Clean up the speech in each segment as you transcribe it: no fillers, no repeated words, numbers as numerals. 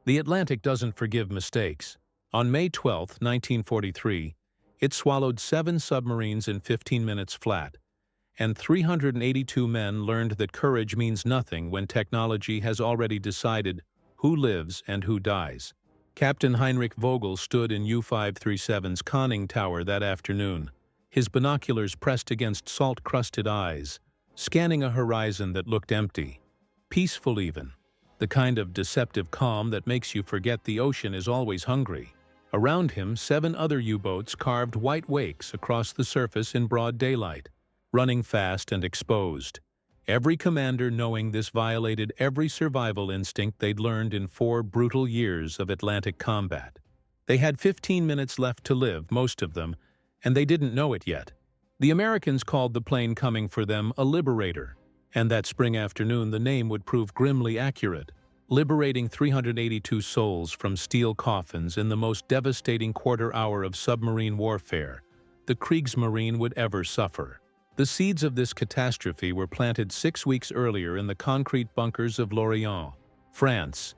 The Atlantic doesn't forgive mistakes. On May 12, 1943, it swallowed 7 submarines in 15 minutes flat, and 382 men learned that courage means nothing when technology has already decided who lives and who dies. Captain Heinrich Vogel stood in U-537's conning tower that afternoon, his binoculars pressed against salt-crusted eyes, scanning a horizon that looked empty, peaceful even, the kind of deceptive calm that makes you forget the ocean is always hungry. Around him, 7 other U-boats carved white wakes across the surface in broad daylight, running fast and exposed, every commander knowing this violated every survival instinct they'd learned in 4 brutal years of Atlantic combat. They had 15 minutes left to live, most of them, and they didn't know it yet. The Americans called the plane coming for them a Liberator, and that spring afternoon the name would prove grimly accurate, liberating 382 souls from steel coffins in the most devastating quarter hour of submarine warfare the Kriegsmarine would ever suffer. The seeds of this catastrophe were planted 6 weeks earlier in the concrete bunkers of Lorient, France,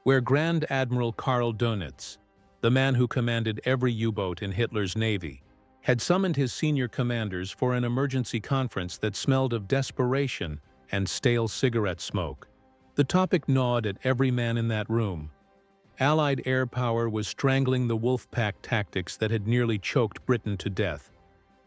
where Grand Admiral Karl Dönitz, the man who commanded every U-boat in Hitler's navy, had summoned his senior commanders for an emergency conference that smelled of desperation and stale cigarette smoke. The topic gnawed at every man in that room. Allied air power was strangling the wolfpack tactics that had nearly choked Britain to death,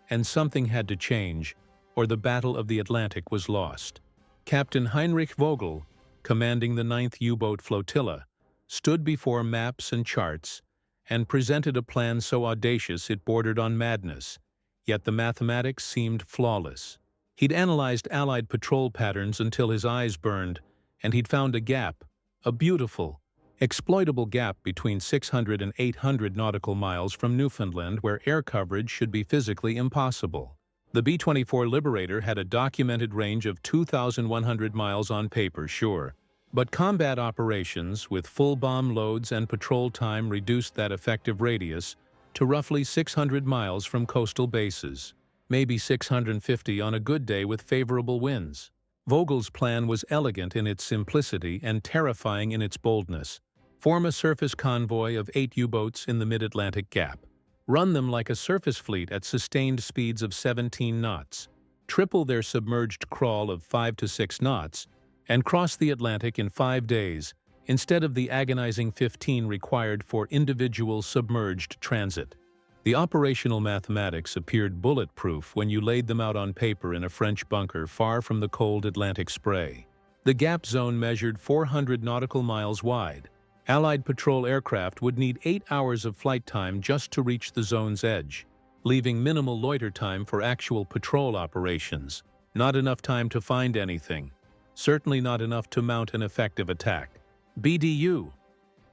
and something had to change, or the Battle of the Atlantic was lost. Captain Heinrich Vogel, commanding the 9th U-boat flotilla, stood before maps and charts and presented a plan so audacious it bordered on madness, yet the mathematics seemed flawless. He'd analyzed Allied patrol patterns until his eyes burned, and he'd found a gap, a beautiful, exploitable gap between 600 and 800 nautical miles from Newfoundland where air coverage should be physically impossible. The B-24 Liberator had a documented range of 2,100 miles on paper, sure, but combat operations with full bomb loads and patrol time reduced that effective radius to roughly 600 miles from coastal bases, maybe 650 on a good day with favorable winds. Vogel's plan was elegant in its simplicity and terrifying in its boldness. Form a surface convoy of 8 U-boats in the mid-Atlantic gap. Run them like a surface fleet at sustained speeds of 17 knots. Triple their submerged crawl of 5 to 6 knots, and cross the Atlantic in 5 days, instead of the agonizing 15 required for individual submerged transit. The operational mathematics appeared bulletproof when you laid them out on paper in a French bunker far from the cold Atlantic spray. The gap zone measured 400 nautical miles wide. Allied patrol aircraft would need 8 hours of flight time just to reach the zone's edge, leaving minimal loiter time for actual patrol operations. Not enough time to find anything. Certainly not enough to mount an effective attack. BDU,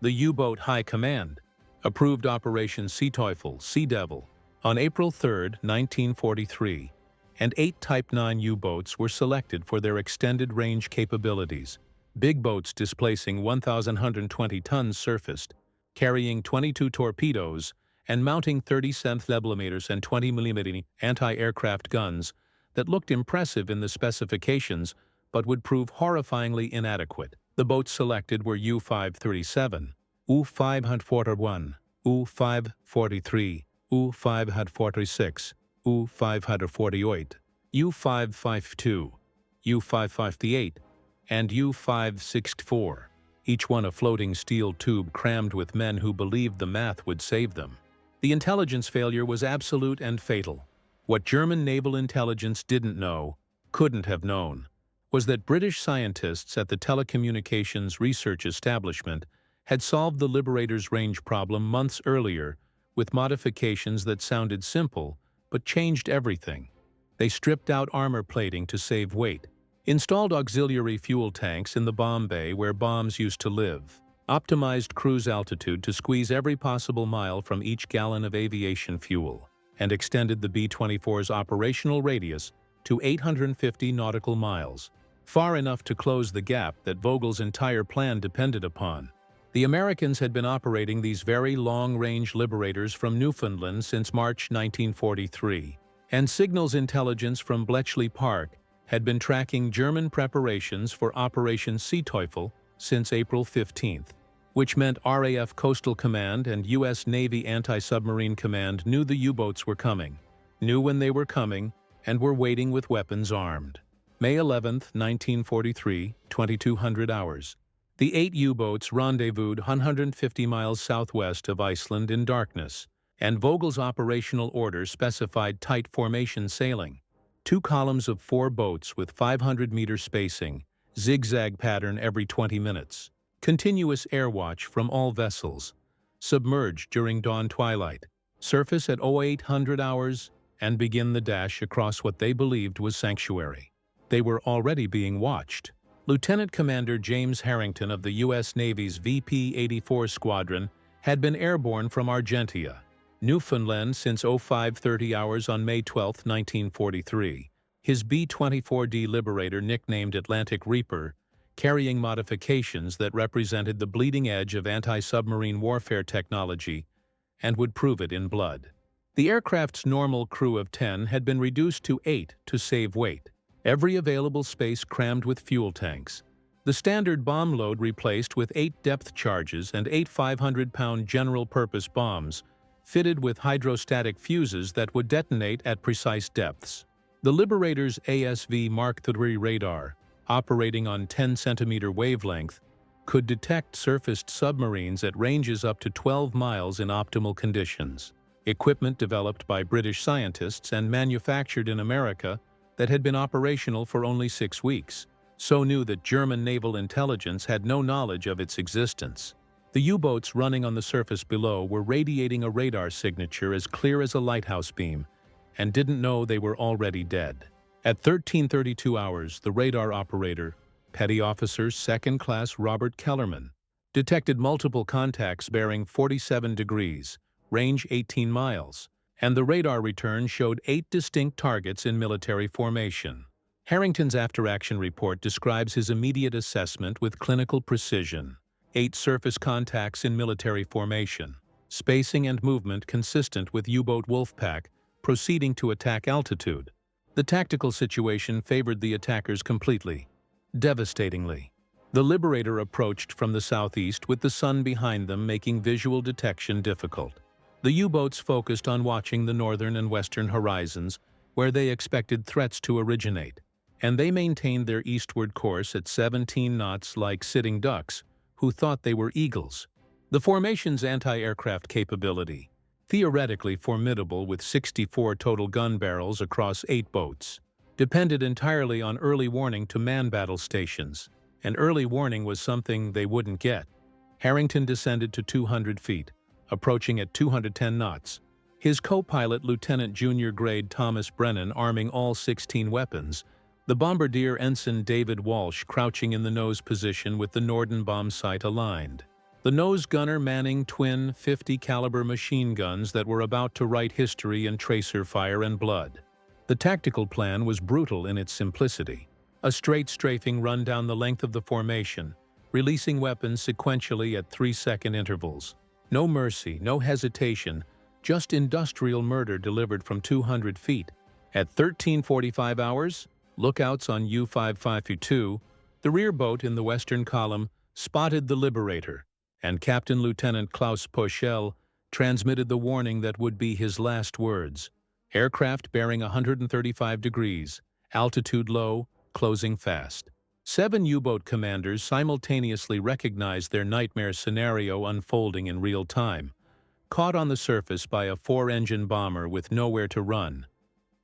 the U-boat High Command, approved Operation Sea Devil, on April 3, 1943, and 8 Type 9 U-boats were selected for their extended range capabilities. Big boats displacing 1,120 tons surfaced, carrying 22 torpedoes and mounting 37 mm and 20 mm anti-aircraft guns that looked impressive in the specifications but would prove horrifyingly inadequate. The boats selected were U-537, U-541, U-543, U-546, U-548, U-552, U-558, and U-564, each one a floating steel tube crammed with men who believed the math would save them. The intelligence failure was absolute and fatal. What German naval intelligence didn't know, couldn't have known, was that British scientists at the Telecommunications Research Establishment had solved the Liberator's range problem months earlier with modifications that sounded simple but changed everything. They stripped out armor plating to save weight, installed auxiliary fuel tanks in the bomb bay where bombs used to live, optimized cruise altitude to squeeze every possible mile from each gallon of aviation fuel, and extended the B-24's operational radius to 850 nautical miles, far enough to close the gap that Vogel's entire plan depended upon. The Americans had been operating these very long-range Liberators from Newfoundland since March 1943, and signals intelligence from Bletchley Park had been tracking German preparations for Operation Sea since April 15th. which meant RAF Coastal Command and U.S. Navy Anti-Submarine Command knew the U-boats were coming, knew when they were coming, and were waiting with weapons armed. May 11, 1943, 2200 hours. The 8 U-boats rendezvoused 150 miles southwest of Iceland in darkness, and Vogel's operational order specified tight formation sailing. 2 columns of 4 boats with 500-meter spacing, zigzag pattern every 20 minutes. Continuous air watch from all vessels. Submerge during dawn twilight. Surface at 0800 hours and begin the dash across what they believed was sanctuary. They were already being watched. Lieutenant Commander James Harrington of the U.S. Navy's VP-84 Squadron had been airborne from Argentia, Newfoundland since 0530 hours on May 12, 1943. His B-24D Liberator, nicknamed Atlantic Reaper, carrying modifications that represented the bleeding edge of anti-submarine warfare technology and would prove it in blood. The aircraft's normal crew of 10 had been reduced to 8 to save weight. Every available space crammed with fuel tanks. The standard bomb load replaced with 8 depth charges and 8 500-pound general-purpose bombs, fitted with hydrostatic fuses that would detonate at precise depths. The Liberator's ASV Mark III radar, operating on 10-centimeter wavelength, could detect surfaced submarines at ranges up to 12 miles in optimal conditions. Equipment developed by British scientists and manufactured in America that had been operational for only 6 weeks, so new that German naval intelligence had no knowledge of its existence. The U-boats running on the surface below were radiating a radar signature as clear as a lighthouse beam, and didn't know they were already dead. At 1332 hours, the radar operator, Petty Officer 2nd Class Robert Kellerman, detected multiple contacts bearing 47 degrees, range 18 miles, and the radar return showed 8 distinct targets in military formation. Harrington's after-action report describes his immediate assessment with clinical precision. 8 surface contacts in military formation, spacing and movement consistent with U-boat wolfpack proceeding to attack altitude. The tactical situation favored the attackers completely, devastatingly. The Liberator approached from the southeast with the sun behind them, making visual detection difficult. The U-boats focused on watching the northern and western horizons, where they expected threats to originate, and they maintained their eastward course at 17 knots like sitting ducks who thought they were eagles. The formation's anti-aircraft capability, theoretically formidable with 64 total gun barrels across 8 boats, depended entirely on early warning to man battle stations, and early warning was something they wouldn't get. Harrington descended to 200 feet, approaching at 210 knots. His co-pilot, Lieutenant Junior Grade Thomas Brennan, arming all 16 weapons, the bombardier Ensign David Walsh crouching in the nose position with the Norden bomb sight aligned. The nose gunner manning twin 50 caliber machine guns that were about to write history in tracer fire and blood. The tactical plan was brutal in its simplicity. A straight strafing run down the length of the formation, releasing weapons sequentially at 3-second intervals. No mercy, no hesitation, just industrial murder delivered from 200 feet. At 1345 hours, lookouts on U-552, the rear boat in the western column, spotted the Liberator, and Captain Lieutenant Klaus Poschel transmitted the warning that would be his last words. Aircraft bearing 135 degrees, altitude low, closing fast. 7 U-boat commanders simultaneously recognized their nightmare scenario unfolding in real time, caught on the surface by a 4-engine bomber with nowhere to run,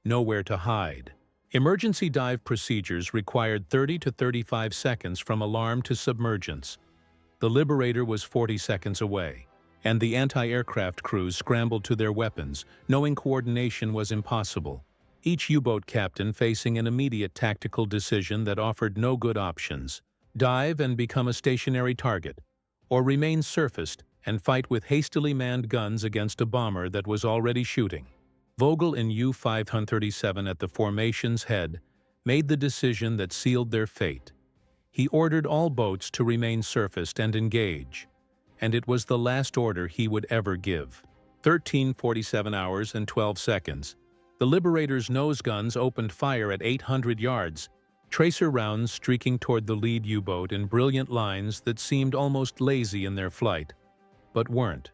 nowhere to hide. Emergency dive procedures required 30 to 35 seconds from alarm to submergence. The Liberator was 40 seconds away, and the anti-aircraft crews scrambled to their weapons, knowing coordination was impossible. Each U-boat captain facing an immediate tactical decision that offered no good options: dive and become a stationary target, or remain surfaced and fight with hastily manned guns against a bomber that was already shooting. Vogel in U-537 at the formation's head made the decision that sealed their fate. He ordered all boats to remain surfaced and engage, and it was the last order he would ever give. 1347 hours and 12 seconds. The Liberator's nose guns opened fire at 800 yards, tracer rounds streaking toward the lead U-boat in brilliant lines that seemed almost lazy in their flight, but weren't.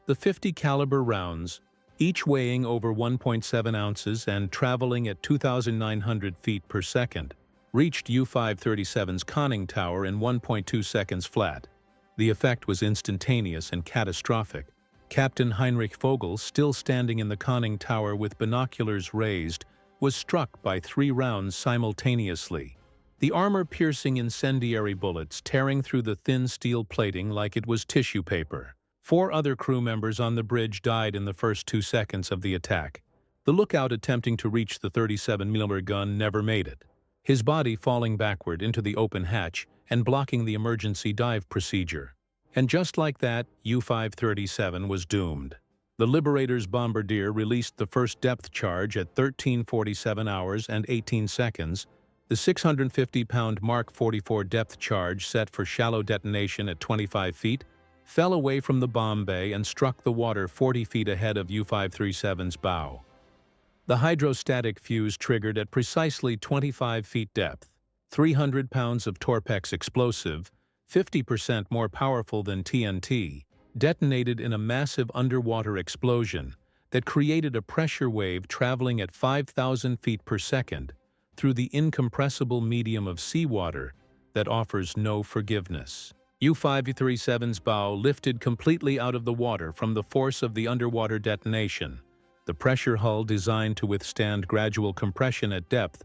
The 50 caliber rounds, each weighing over 1.7 ounces and traveling at 2,900 feet per second, reached U-537's conning tower in 1.2 seconds flat. The effect was instantaneous and catastrophic. Captain Heinrich Vogel, still standing in the conning tower with binoculars raised, was struck by 3 rounds simultaneously, the armor-piercing incendiary bullets tearing through the thin steel plating like it was tissue paper. 4 other crew members on the bridge died in the first 2 seconds of the attack. The lookout attempting to reach the 37mm gun never made it, his body falling backward into the open hatch and blocking the emergency dive procedure. And just like that, U-537 was doomed. The Liberator's bombardier released the first depth charge at 13:47 hours and 18 seconds. The 650-pound Mark 44 depth charge set for shallow detonation at 25 feet fell away from the bomb bay and struck the water 40 feet ahead of U-537's bow. The hydrostatic fuse triggered at precisely 25 feet depth. 300 pounds of Torpex explosive, 50% more powerful than TNT, detonated in a massive underwater explosion that created a pressure wave traveling at 5,000 feet per second through the incompressible medium of seawater that offers no forgiveness. U-537's bow lifted completely out of the water from the force of the underwater detonation. The pressure hull, designed to withstand gradual compression at depth,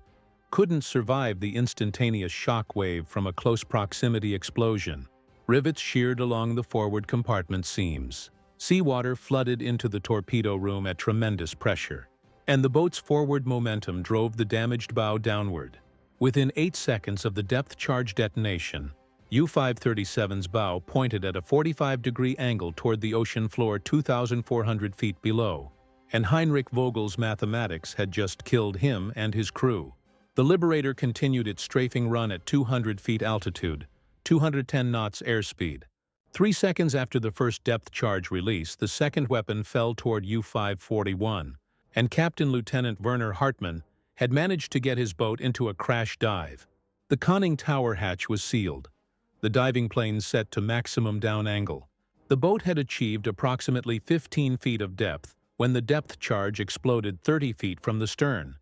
couldn't survive the instantaneous shock wave from a close proximity explosion. Rivets sheared along the forward compartment seams. Seawater flooded into the torpedo room at tremendous pressure, and the boat's forward momentum drove the damaged bow downward. Within 8 seconds of the depth charge detonation, U-537's bow pointed at a 45-degree angle toward the ocean floor 2,400 feet below, and Heinrich Vogel's mathematics had just killed him and his crew. The Liberator continued its strafing run at 200 feet altitude, 210 knots airspeed. 3 seconds after the first depth charge release, the second weapon fell toward U-541, and Captain Lieutenant Werner Hartmann had managed to get his boat into a crash dive. The conning tower hatch was sealed, the diving planes set to maximum down angle. The boat had achieved approximately 15 feet of depth when the depth charge exploded 30 feet from the stern.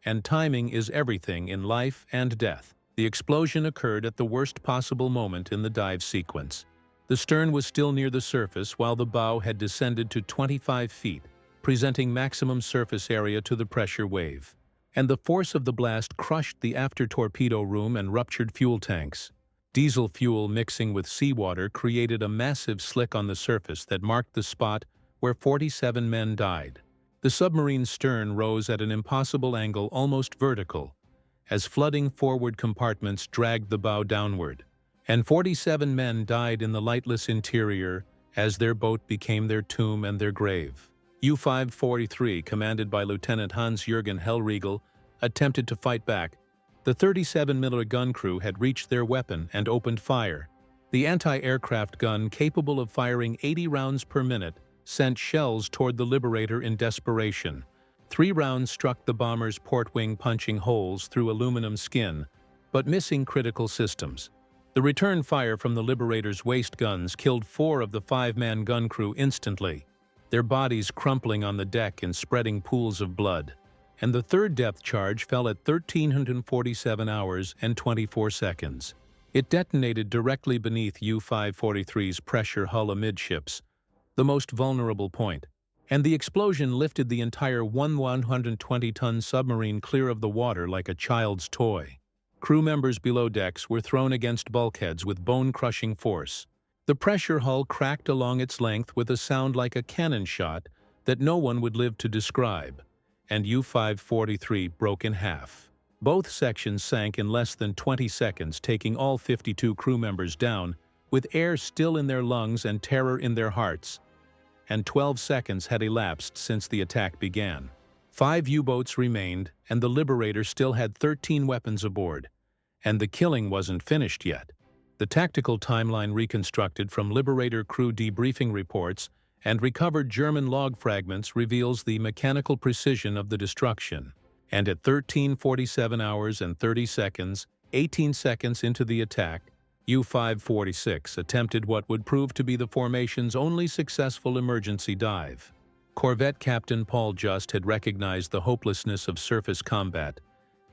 And timing is everything in life and death. The explosion occurred at the worst possible moment in the dive sequence. The stern was still near the surface while the bow had descended to 25 feet, presenting maximum surface area to the pressure wave. And the force of the blast crushed the after torpedo room and ruptured fuel tanks. Diesel fuel mixing with seawater created a massive slick on the surface that marked the spot where 47 men died. The submarine's stern rose at an impossible angle, almost vertical, as flooding forward compartments dragged the bow downward, and 47 men died in the lightless interior as their boat became their tomb and their grave. U-543, commanded by Lieutenant Hans-Jürgen Hellriegel, attempted to fight back. The 37mm gun crew had reached their weapon and opened fire. The anti-aircraft gun, capable of firing 80 rounds per minute, sent shells toward the Liberator in desperation. 3 rounds struck the bomber's port wing, punching holes through aluminum skin, but missing critical systems. The return fire from the Liberator's waist guns killed 4 of the 5-man gun crew instantly, their bodies crumpling on the deck in spreading pools of blood. And the third depth charge fell at 1,347 hours and 24 seconds. It detonated directly beneath U-543's pressure hull amidships, the most vulnerable point, and the explosion lifted the entire 120-ton submarine clear of the water like a child's toy. Crew members below decks were thrown against bulkheads with bone-crushing force. The pressure hull cracked along its length with a sound like a cannon shot that no one would live to describe, and U-543 broke in half. Both sections sank in less than 20 seconds, taking all 52 crew members down, with air still in their lungs and terror in their hearts. And 12 seconds had elapsed since the attack began. 5 U-boats remained, and the Liberator still had 13 weapons aboard. And the killing wasn't finished yet. The tactical timeline reconstructed from Liberator crew debriefing reports and recovered German log fragments reveals the mechanical precision of the destruction. and at 13:47 hours and 30 seconds, 18 seconds into the attack, U-546 attempted what would prove to be the formation's only successful emergency dive. Corvette Captain Paul Just had recognized the hopelessness of surface combat.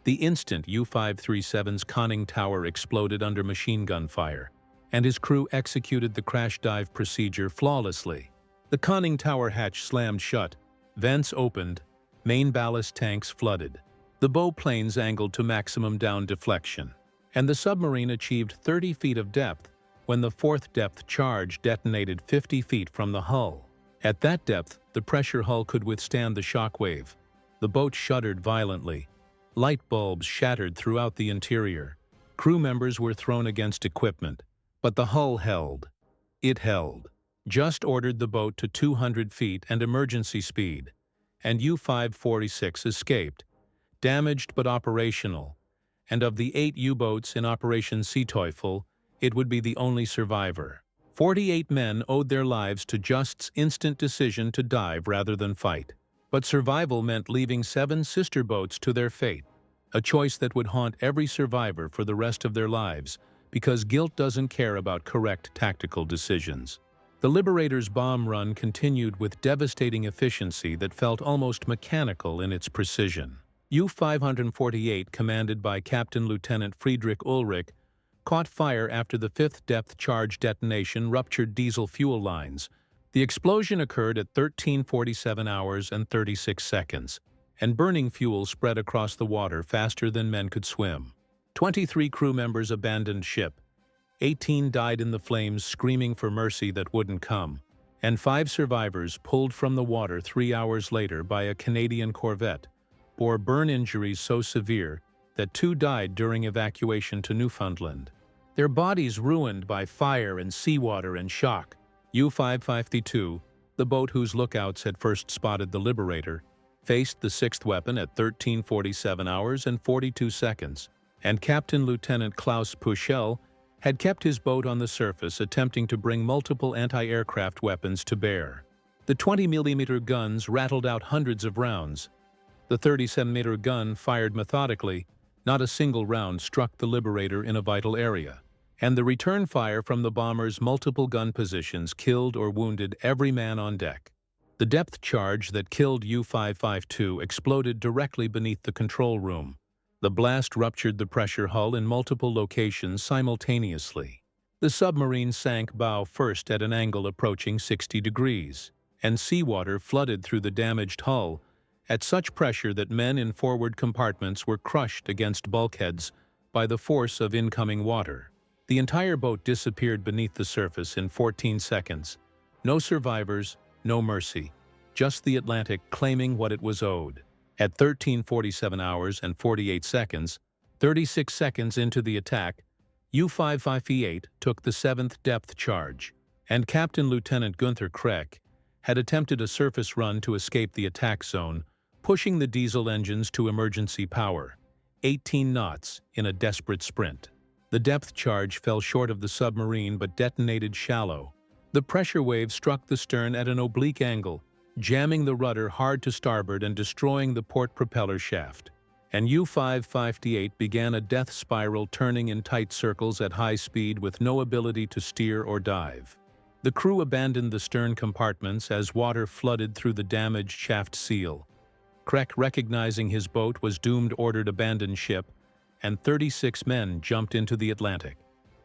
The instant U-537's conning tower exploded under machine gun fire, and his crew executed the crash dive procedure flawlessly. The conning tower hatch slammed shut, vents opened, main ballast tanks flooded. The bow planes angled to maximum down deflection, and the submarine achieved 30 feet of depth when the fourth depth charge detonated 50 feet from the hull. At that depth, the pressure hull could withstand the shock wave. The boat shuddered violently. Light bulbs shattered throughout the interior. Crew members were thrown against equipment, but the hull held. It held. Just ordered the boat to 200 feet and emergency speed, and U-546 escaped, damaged but operational, and of the 8 U-boats in Operation Sea Teufel, it would be the only survivor. 48 men owed their lives to Just's instant decision to dive rather than fight. But survival meant leaving 7 sister boats to their fate, a choice that would haunt every survivor for the rest of their lives, because guilt doesn't care about correct tactical decisions. The Liberator's bomb run continued with devastating efficiency that felt almost mechanical in its precision. U-548, commanded by Captain Lieutenant Friedrich Ulrich, caught fire after the 5th depth charge detonation ruptured diesel fuel lines. The explosion occurred at 13:47 hours and 36 seconds, and burning fuel spread across the water faster than men could swim. 23 crew members abandoned ship. 18 died in the flames screaming for mercy that wouldn't come, and 5 survivors, pulled from the water 3 hours later by a Canadian corvette, bore burn injuries so severe that 2 died during evacuation to Newfoundland. Their bodies ruined by fire and seawater and shock. U-552, the boat whose lookouts had first spotted the Liberator, faced the 6th weapon at 13:47 hours and 42 seconds, and Captain Lieutenant Klaus Puschel had kept his boat on the surface attempting to bring multiple anti-aircraft weapons to bear. The 20mm guns rattled out hundreds of rounds. The 30cm gun fired methodically. Not a single round struck the Liberator in a vital area, and the return fire from the bomber's multiple gun positions killed or wounded every man on deck. The depth charge that killed U-552 exploded directly beneath the control room. The blast ruptured the pressure hull in multiple locations simultaneously. The submarine sank bow first at an angle approaching 60 degrees, and seawater flooded through the damaged hull at such pressure that men in forward compartments were crushed against bulkheads by the force of incoming water. The entire boat disappeared beneath the surface in 14 seconds. No survivors, no mercy, just the Atlantic claiming what it was owed. At 13:47 hours and 48 seconds, 36 seconds into the attack, U-558 took the 7th depth charge, and Captain Lieutenant Gunther Kreck had attempted a surface run to escape the attack zone, pushing the diesel engines to emergency power, 18 knots in a desperate sprint. The depth charge fell short of the submarine but detonated shallow. The pressure wave struck the stern at an oblique angle, jamming the rudder hard to starboard and destroying the port propeller shaft. And U-558 began a death spiral, turning in tight circles at high speed with no ability to steer or dive. The crew abandoned the stern compartments as water flooded through the damaged shaft seal. Kreck, recognizing his boat was doomed, ordered abandon ship, and 36 men jumped into the Atlantic.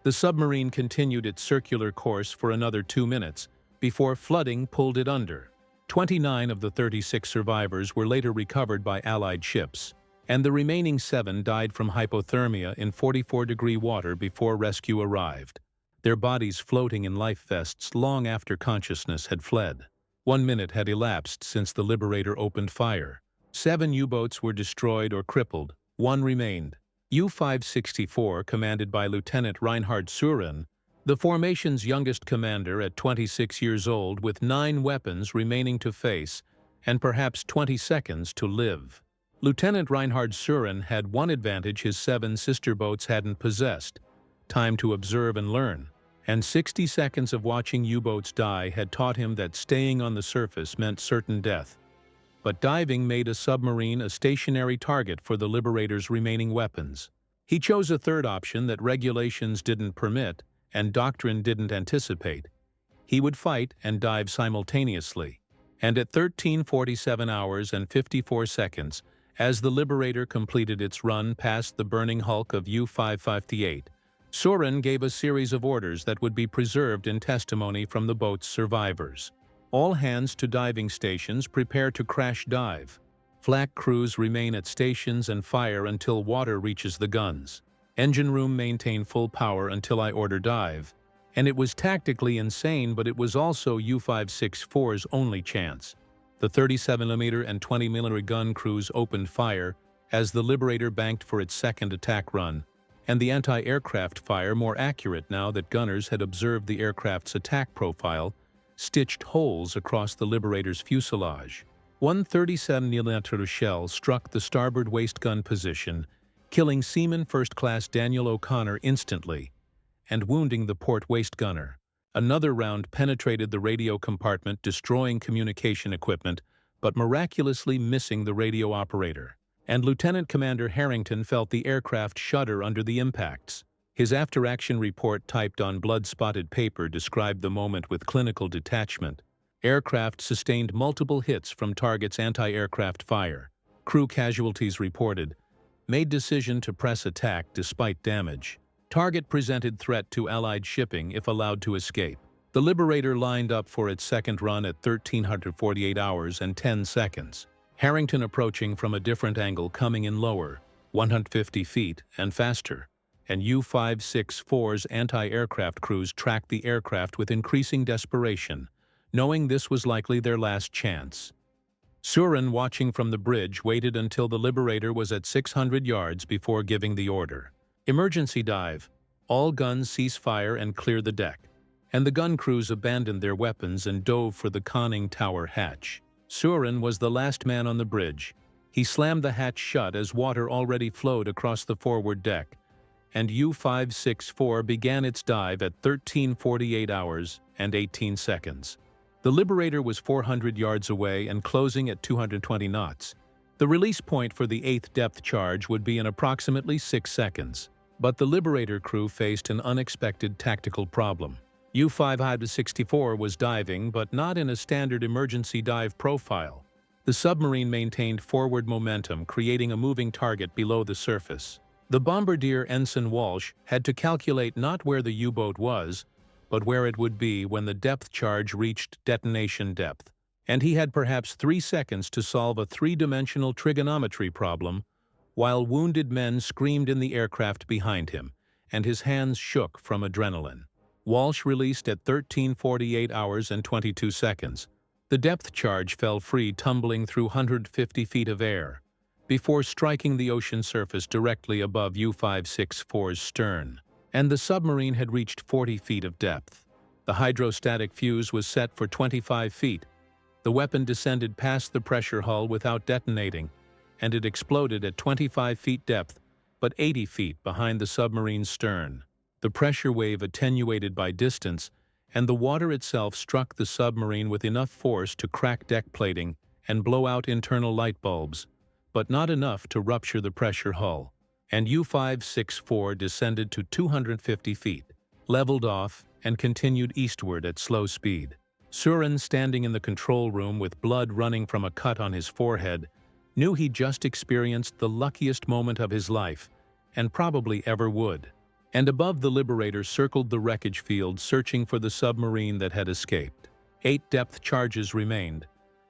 The submarine continued its circular course for another 2 minutes before flooding pulled it under. 29 of the 36 survivors were later recovered by Allied ships, and the remaining 7 died from hypothermia in 44-degree water before rescue arrived, their bodies floating in life vests long after consciousness had fled. 1 minute had elapsed since the Liberator opened fire. 7 U-boats were destroyed or crippled. 1 remained. U-564, commanded by Lieutenant Reinhard Suren, the formation's youngest commander at 26 years old, with 9 weapons remaining to face and perhaps 20 seconds to live. Lieutenant Reinhard Suren had one advantage his 7 sister boats hadn't possessed: time to observe and learn, and 60 seconds of watching U-boats die had taught him that staying on the surface meant certain death. but diving made a submarine a stationary target for the Liberator's remaining weapons. He chose a third option that regulations didn't permit and doctrine didn't anticipate. He would fight and dive simultaneously. And at 13:47 hours and 54 seconds, as the Liberator completed its run past the burning hulk of U-558, Surin gave a series of orders that would be preserved in testimony from the boat's survivors. All hands to diving stations, prepare to crash dive. Flak crews remain at stations and fire until water reaches the guns. Engine room maintain full power until I order dive. And it was tactically insane, but it was also U-564's only chance. The 37mm and 20mm gun crews opened fire as the Liberator banked for its second attack run, and the anti-aircraft fire, more accurate now that gunners had observed the aircraft's attack profile, stitched holes across the Liberator's fuselage. One 37mm shell struck the starboard waist gun position, killing Seaman First Class Daniel O'Connor instantly, and wounding the port waist gunner. Another round penetrated the radio compartment, destroying communication equipment, but miraculously missing the radio operator. And Lieutenant Commander Harrington felt the aircraft shudder under the impacts. His after-action report, typed on blood-spotted paper, described the moment with clinical detachment. Aircraft sustained multiple hits from target's anti-aircraft fire. Crew casualties reported. Made decision to press attack despite damage. Target presented threat to Allied shipping if allowed to escape. The Liberator lined up for its second run at 1348 hours and 10 seconds. Harrington approaching from a different angle, coming in lower, 150 feet, and faster. And U-564's anti-aircraft crews tracked the aircraft with increasing desperation, knowing this was likely their last chance. Surin, watching from the bridge, waited until the Liberator was at 600 yards before giving the order. Emergency dive. All guns cease fire and clear the deck. And the gun crews abandoned their weapons and dove for the conning tower hatch. Surin was the last man on the bridge. He slammed the hatch shut as water already flowed across the forward deck, and U-564 began its dive at 1348 hours and 18 seconds. The Liberator was 400 yards away and closing at 220 knots. The release point for the 8th depth charge would be in approximately 6 seconds. But the Liberator crew faced an unexpected tactical problem. U-564 was diving, but not in a standard emergency dive profile. The submarine maintained forward momentum, creating a moving target below the surface. The bombardier Ensign Walsh had to calculate not where the U-boat was, but where it would be when the depth charge reached detonation depth. And he had perhaps 3 seconds to solve a 3-dimensional trigonometry problem, while wounded men screamed in the aircraft behind him, and his hands shook from adrenaline. Walsh released at 1348 hours and 22 seconds. The depth charge fell free, tumbling through 150 feet of air, before striking the ocean surface directly above U-564's stern. And the submarine had reached 40 feet of depth. The hydrostatic fuse was set for 25 feet. The weapon descended past the pressure hull without detonating, and it exploded at 25 feet depth, but 80 feet behind the submarine's stern. The pressure wave attenuated by distance, and the water itself struck the submarine with enough force to crack deck plating and blow out internal light bulbs, but not enough to rupture the pressure hull. And U-564 descended to 250 feet, leveled off, and continued eastward at slow speed. Surin, standing in the control room with blood running from a cut on his forehead, knew he'd just experienced the luckiest moment of his life, and probably ever would. And above the Liberator circled the wreckage field, searching for the submarine that had escaped. 8 depth charges remained,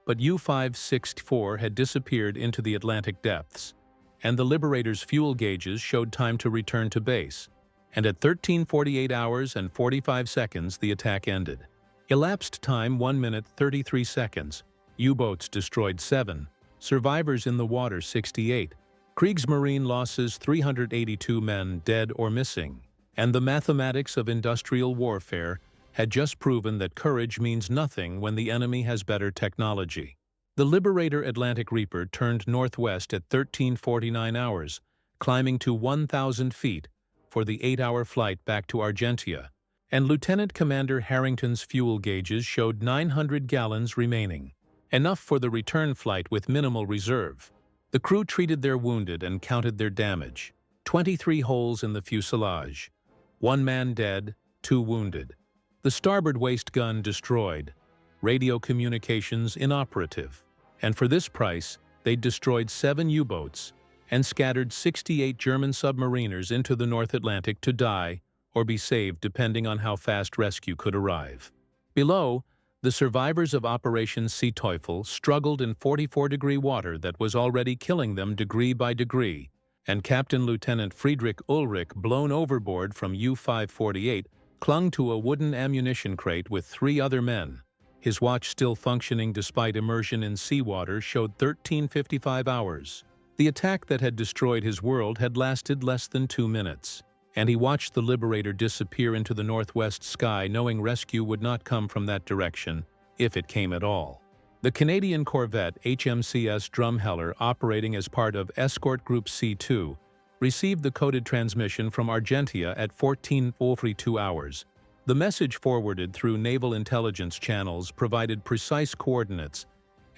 but U-564 had disappeared into the Atlantic depths, and the Liberator's fuel gauges showed time to return to base. And at 1348 hours and 45 seconds, the attack ended. Elapsed time 1 minute 33 seconds. U-boats destroyed 7, survivors in the water 68. Kriegsmarine losses 382 men dead or missing, and the mathematics of industrial warfare had just proven that courage means nothing when the enemy has better technology. The Liberator Atlantic Reaper turned northwest at 1349 hours, climbing to 1,000 feet for the 8-hour flight back to Argentia, and Lieutenant Commander Harrington's fuel gauges showed 900 gallons remaining. enough for the return flight with minimal reserve. The crew treated their wounded and counted their damage. 23 holes in the fuselage. 1 man dead, 2 wounded. The starboard waist gun destroyed. Radio communications inoperative. And for this price, they destroyed 7 U-boats and scattered 68 German submariners into the North Atlantic to die or be saved depending on how fast rescue could arrive. Below, the survivors of Operation Sea Teufel struggled in 44-degree water that was already killing them degree by degree, and Captain Lieutenant Friedrich Ulrich, blown overboard from U-548, clung to a wooden ammunition crate with 3 other men. His watch, still functioning despite immersion in seawater, showed 13:55 hours. The attack that had destroyed his world had lasted less than 2 minutes, and he watched the Liberator disappear into the northwest sky, knowing rescue would not come from that direction, if it came at all. The Canadian corvette HMCS Drumheller, operating as part of Escort Group C2, received the coded transmission from Argentia at 14:42 hours. The message, forwarded through naval intelligence channels, provided precise coordinates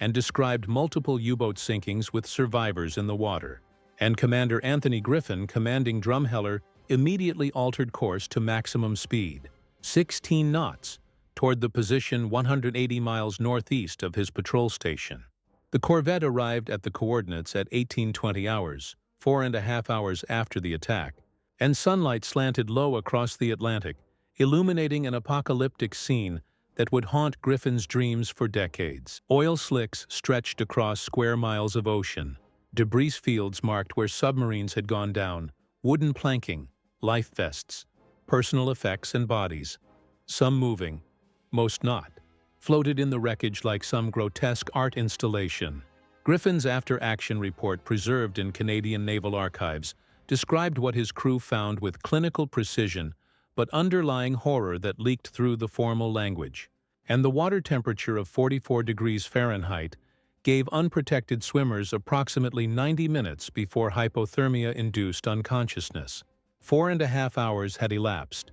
and described multiple U-boat sinkings with survivors in the water. And Commander Anthony Griffin, commanding Drumheller, immediately altered course to maximum speed, 16 knots, toward the position 180 miles northeast of his patrol station. The corvette arrived at the coordinates at 18:20 hours, 4.5 hours after the attack, and sunlight slanted low across the Atlantic, illuminating an apocalyptic scene that would haunt Griffin's dreams for decades. Oil slicks stretched across square miles of ocean, debris fields marked where submarines had gone down, wooden planking, life vests, personal effects and bodies, some moving, most not, floated in the wreckage like some grotesque art installation. Griffin's after-action report, preserved in Canadian Naval Archives, described what his crew found with clinical precision but underlying horror that leaked through the formal language. And the water temperature of 44 degrees Fahrenheit gave unprotected swimmers approximately 90 minutes before hypothermia-induced unconsciousness. 4.5 hours had elapsed.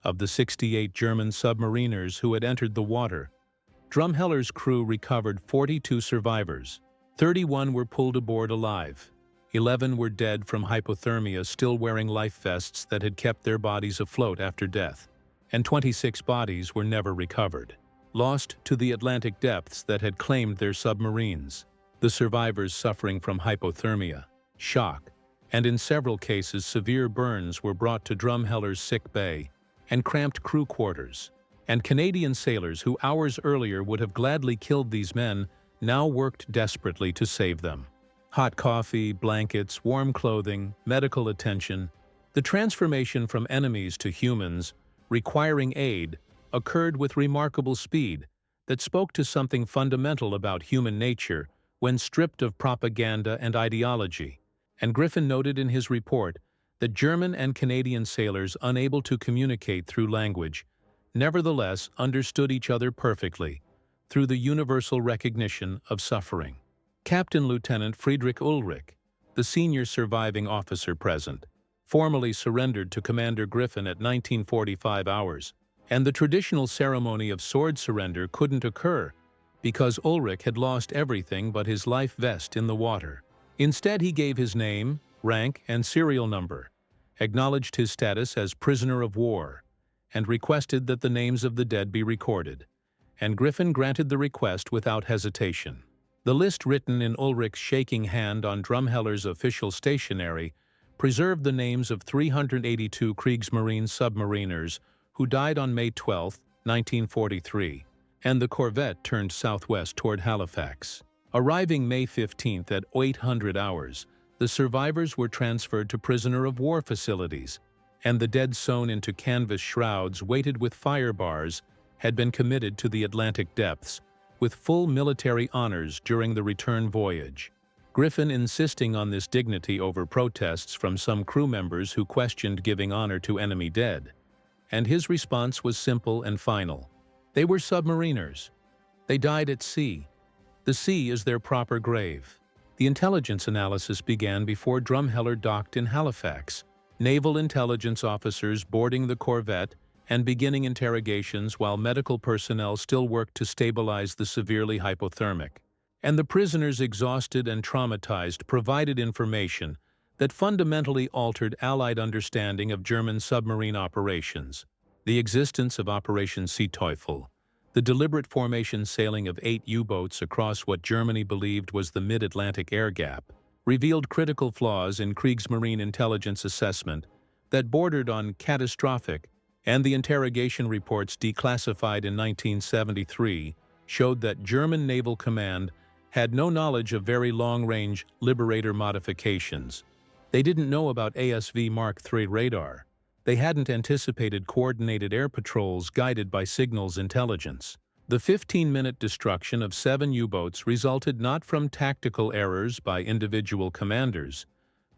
Of the 68 German submariners who had entered the water, Drumheller's crew recovered 42 survivors. 31 were pulled aboard alive. 11 were dead from hypothermia, still wearing life vests that had kept their bodies afloat after death, and 26 bodies were never recovered, lost to the Atlantic depths that had claimed their submarines. The survivors suffering from hypothermia, shock, and in several cases severe burns were brought to Drumheller's sick bay and cramped crew quarters, and Canadian sailors who hours earlier would have gladly killed these men now worked desperately to save them. Hot coffee, blankets, warm clothing, medical attention. The transformation from enemies to humans, requiring aid, occurred with remarkable speed that spoke to something fundamental about human nature when stripped of propaganda and ideology. And Griffin noted in his report that German and Canadian sailors, unable to communicate through language, nevertheless understood each other perfectly through the universal recognition of suffering. Captain Lieutenant Friedrich Ulrich, the senior surviving officer present, formally surrendered to Commander Griffin at 19:45 hours, and the traditional ceremony of sword surrender couldn't occur because Ulrich had lost everything but his life vest in the water. Instead, he gave his name, rank, and serial number, acknowledged his status as prisoner of war, and requested that the names of the dead be recorded, and Griffin granted the request without hesitation. The list, written in Ulrich's shaking hand on Drumheller's official stationery, preserved the names of 382 Kriegsmarine submariners who died on May 12, 1943, and the corvette turned southwest toward Halifax. Arriving May 15 at 800 hours, the survivors were transferred to prisoner-of-war facilities, and the dead, sewn into canvas shrouds weighted with fire bars, had been committed to the Atlantic depths, with full military honors during the return voyage. Griffin insisting on this dignity over protests from some crew members who questioned giving honor to enemy dead. And his response was simple and final. They were submariners. They died at sea. The sea is their proper grave. The intelligence analysis began before Drumheller docked in Halifax. Naval intelligence officers boarding the corvette and beginning interrogations while medical personnel still worked to stabilize the severely hypothermic. And the prisoners, exhausted and traumatized, provided information that fundamentally altered Allied understanding of German submarine operations. The existence of Operation Sea Teufel, the deliberate formation sailing of 8 U-boats across what Germany believed was the mid-Atlantic air gap, revealed critical flaws in Kriegsmarine intelligence assessment that bordered on catastrophic, and the interrogation reports declassified in 1973 showed that German Naval Command had no knowledge of very long-range Liberator modifications. They didn't know about ASV Mark III radar. They hadn't anticipated coordinated air patrols guided by signals intelligence. The 15-minute destruction of 7 U-boats resulted not from tactical errors by individual commanders,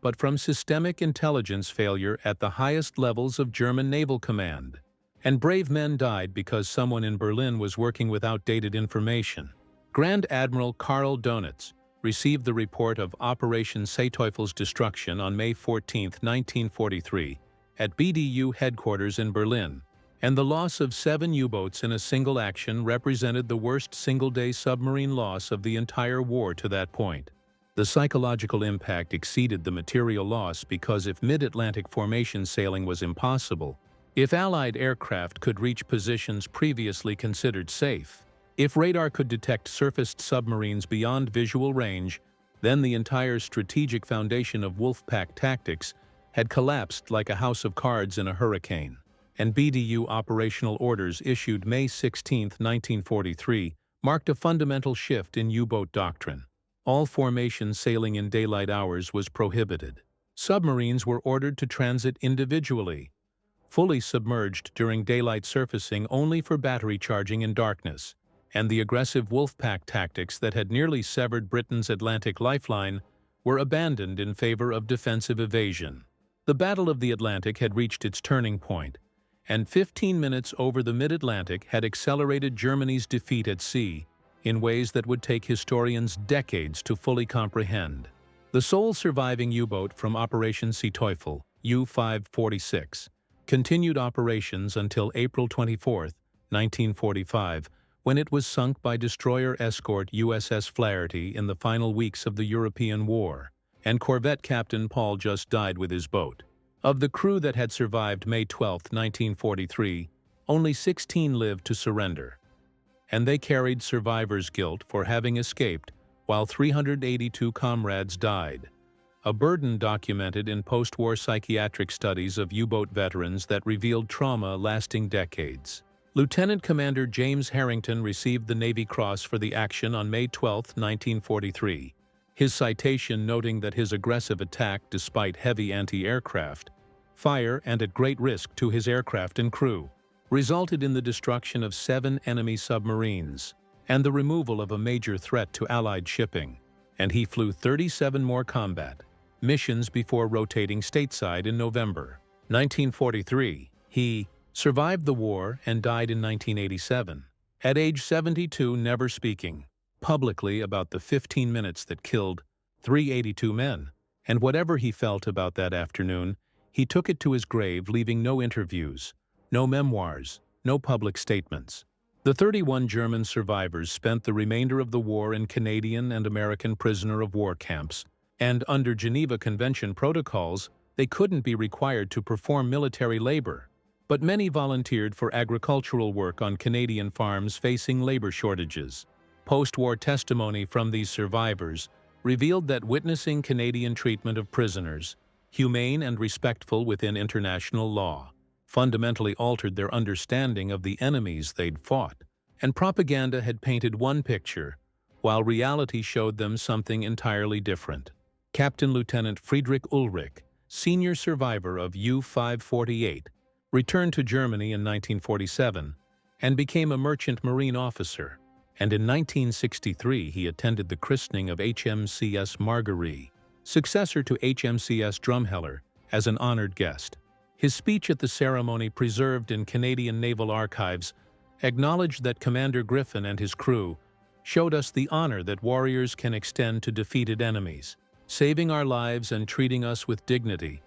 but from systemic intelligence failure at the highest levels of German Naval Command. And brave men died because someone in Berlin was working with outdated information. Grand Admiral Karl Donitz received the report of Operation Sea Teufel's destruction on May 14, 1943, at BDU headquarters in Berlin, and the loss of 7 U-boats in a single action represented the worst single-day submarine loss of the entire war to that point. The psychological impact exceeded the material loss because if mid-Atlantic formation sailing was impossible, if Allied aircraft could reach positions previously considered safe, if radar could detect surfaced submarines beyond visual range, then the entire strategic foundation of wolfpack tactics had collapsed like a house of cards in a hurricane. And BDU operational orders issued May 16, 1943, marked a fundamental shift in U-boat doctrine. All formation sailing in daylight hours was prohibited. Submarines were ordered to transit individually, fully submerged during daylight surfacing only for battery charging in darkness, and the aggressive wolfpack tactics that had nearly severed Britain's Atlantic lifeline were abandoned in favor of defensive evasion. The Battle of the Atlantic had reached its turning point, and 15 minutes over the mid-Atlantic had accelerated Germany's defeat at sea in ways that would take historians decades to fully comprehend. The sole surviving U-boat from Operation Sea Teufel, U-546, continued operations until April 24, 1945, when it was sunk by destroyer escort USS Flaherty in the final weeks of the European War, and corvette captain Paul just died with his boat. Of the crew that had survived May 12, 1943, only 16 lived to surrender, and they carried survivor's guilt for having escaped while 382 comrades died, a burden documented in post-war psychiatric studies of U-boat veterans that revealed trauma lasting decades. Lieutenant Commander James Harrington received the Navy Cross for the action on May 12, 1943. His citation noting that his aggressive attack, despite heavy anti-aircraft fire and at great risk to his aircraft and crew, resulted in the destruction of 7 enemy submarines and the removal of a major threat to Allied shipping, and he flew 37 more combat missions before rotating stateside in November 1943. He survived the war and died in 1987, at age 72, never speaking publicly about the 15 minutes that killed 382 men, and whatever he felt about that afternoon, he took it to his grave, leaving no interviews, no memoirs, no public statements. The 31 German survivors spent the remainder of the war in Canadian and American prisoner of war camps, and under Geneva Convention protocols, they couldn't be required to perform military labor. But many volunteered for agricultural work on Canadian farms facing labor shortages. Post-war testimony from these survivors revealed that witnessing Canadian treatment of prisoners, humane and respectful within international law, fundamentally altered their understanding of the enemies they'd fought. And propaganda had painted one picture, while reality showed them something entirely different. Captain Lieutenant Friedrich Ulrich, senior survivor of U-548, returned to Germany in 1947 and became a merchant marine officer, and in 1963 he attended the christening of HMCS Marguerite, successor to HMCS Drumheller, as an honored guest. His speech at the ceremony, preserved in Canadian Naval Archives, acknowledged that Commander Griffin and his crew showed us the honor that warriors can extend to defeated enemies, saving our lives and treating us with dignity.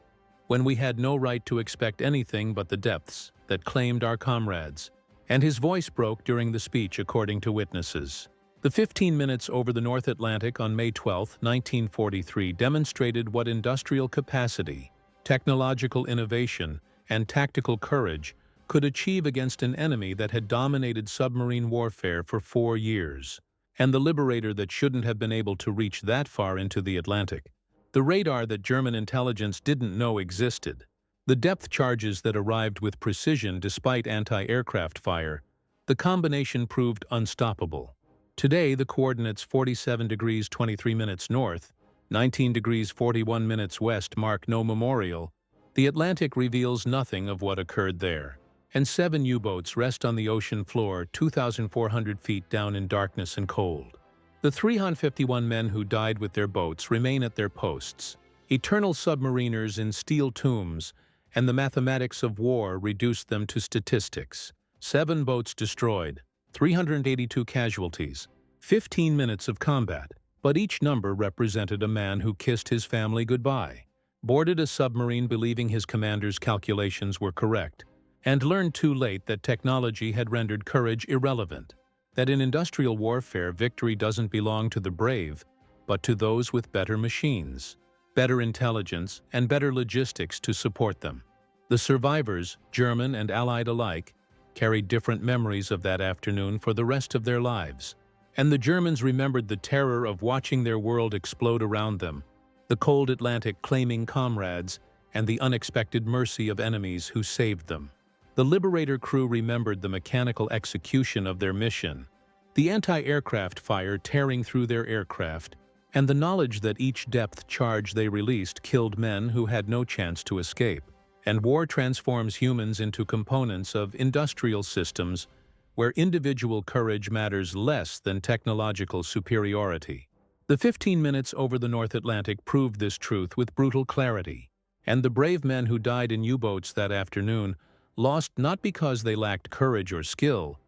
when we had no right to expect anything but the depths that claimed our comrades. And his voice broke during the speech, according to witnesses. The 15 minutes over the North Atlantic on May 12, 1943 demonstrated what industrial capacity, technological innovation, and tactical courage could achieve against an enemy that had dominated submarine warfare for 4 years, and the Liberator that shouldn't have been able to reach that far into the Atlantic. The radar that German intelligence didn't know existed, the depth charges that arrived with precision despite anti-aircraft fire, the combination proved unstoppable. Today, the coordinates 47 degrees 23 minutes north, 19 degrees 41 minutes west mark no memorial. The Atlantic reveals nothing of what occurred there, and 7 U-boats rest on the ocean floor 2,400 feet down in darkness and cold. The 351 men who died with their boats remain at their posts, eternal submariners in steel tombs, and the mathematics of war reduced them to statistics. 7 boats destroyed, 382 casualties, 15 minutes of combat, but each number represented a man who kissed his family goodbye, boarded a submarine believing his commander's calculations were correct, and learned too late that technology had rendered courage irrelevant, that in industrial warfare victory doesn't belong to the brave, but to those with better machines, better intelligence, and better logistics to support them. The survivors, German and Allied alike, carried different memories of that afternoon for the rest of their lives, and the Germans remembered the terror of watching their world explode around them, the cold Atlantic claiming comrades, and the unexpected mercy of enemies who saved them. The Liberator crew remembered the mechanical execution of their mission, the anti-aircraft fire tearing through their aircraft, and the knowledge that each depth charge they released killed men who had no chance to escape. And war transforms humans into components of industrial systems where individual courage matters less than technological superiority. The 15 minutes over the North Atlantic proved this truth with brutal clarity, and the brave men who died in U-boats that afternoon lost not because they lacked courage or skill,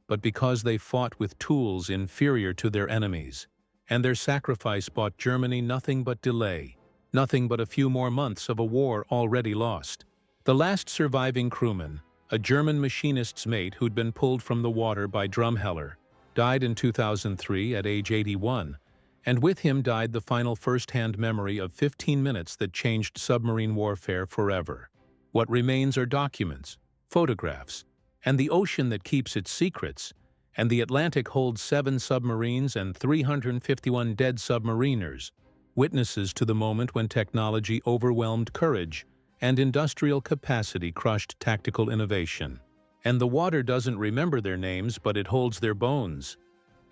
but because they fought with tools inferior to their enemies, and their sacrifice bought Germany nothing but delay, nothing but a few more months of a war already lost. The last surviving crewman, a German machinist's mate who'd been pulled from the water by Drumheller, died in 2003 at age 81, and with him died the final first-hand memory of 15 minutes that changed submarine warfare forever. What remains are documents, photographs, and the ocean that keeps its secrets, and the Atlantic holds 7 submarines and 351 dead submariners, witnesses to the moment when technology overwhelmed courage and industrial capacity crushed tactical innovation. And the water doesn't remember their names, but it holds their bones.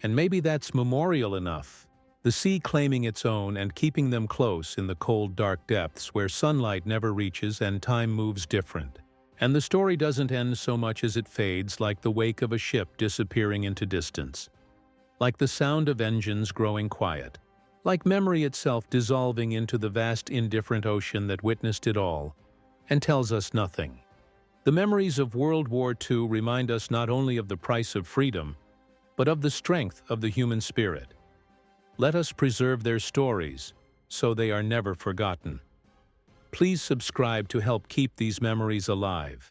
And maybe that's memorial enough. The sea claiming its own and keeping them close in the cold, dark depths where sunlight never reaches and time moves different. And the story doesn't end so much as it fades, like the wake of a ship disappearing into distance, like the sound of engines growing quiet, like memory itself dissolving into the vast indifferent ocean that witnessed it all and tells us nothing. The memories of World War II remind us not only of the price of freedom, but of the strength of the human spirit. Let us preserve their stories so they are never forgotten. Please subscribe to help keep these memories alive.